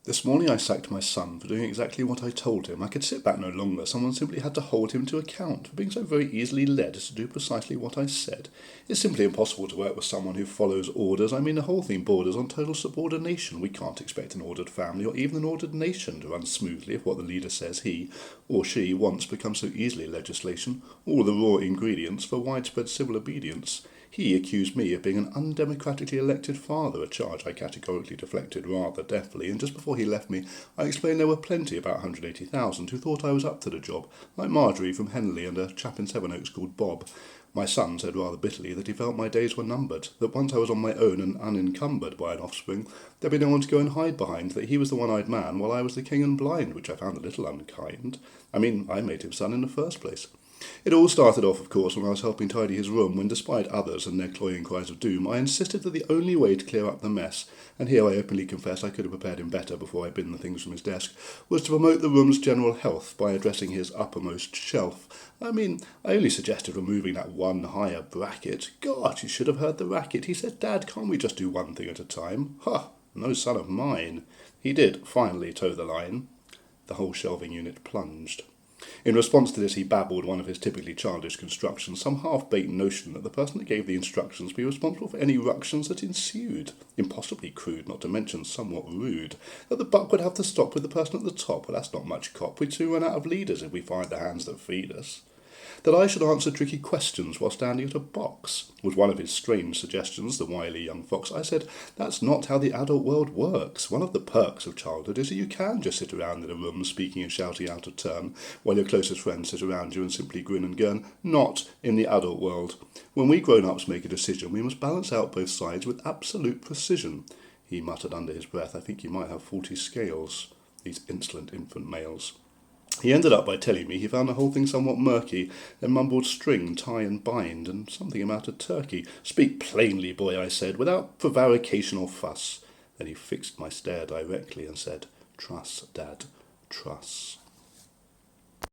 This morning I sacked my son for doing exactly what I told him. I could sit back no longer. Someone simply had to hold him to account for being so very easily led to do precisely what I said. It's simply impossible to work with someone who follows orders. I mean, the whole thing borders on total subordination. We can't expect an ordered family or even an ordered nation to run smoothly if what the leader says he or she wants becomes so easily legislation, all the raw ingredients for widespread civil obedience. He accused me of being an undemocratically elected father, a charge I categorically deflected rather deftly, and just before he left me, I explained there were plenty, about 180,000, who thought I was up to the job, like Marjorie from Henley and a chap in Sevenoaks called Bob. My son said rather bitterly that he felt my days were numbered, that once I was on my own and unencumbered by an offspring, there'd be no one to go and hide behind, that he was the one-eyed man while I was the king and blind, which I found a little unkind. I mean, I made him son in the first place. It all started off, of course, when I was helping tidy his room, when, despite others and their cloying cries of doom, I insisted that the only way to clear up the mess, and here I openly confess I could have prepared him better before I binned the things from his desk, was to promote the room's general health by addressing his uppermost shelf. I mean, I only suggested removing that one higher bracket. God, you should have heard the racket. He said, "Dad, can't we just do one thing at a time?" Ha! No son of mine. He did finally toe the line. The whole shelving unit plunged. In response to this, he babbled one of his typically childish constructions, some half-baked notion that the person that gave the instructions be responsible for any ructions that ensued. Impossibly crude, not to mention somewhat rude. That the buck would have to stop with the person at the top. Well, that's not much cop. We'd soon run out of leaders if we fired the hands that feed us. That I should answer tricky questions while standing at a box was one of his strange suggestions, the wily young fox. I said, that's not how the adult world works. One of the perks of childhood is that you can just sit around in a room speaking and shouting out of turn, while your closest friends sit around you and simply grin and gurn. Not in the adult world. When we grown-ups make a decision, we must balance out both sides with absolute precision. He muttered under his breath, I think you might have 40 scales, these insolent infant males. He ended up by telling me he found the whole thing somewhat murky, then mumbled string, tie and bind, and something about a turkey. Speak plainly, boy, I said, without prevarication or fuss. Then he fixed my stare directly and said, Truss, Dad, Truss.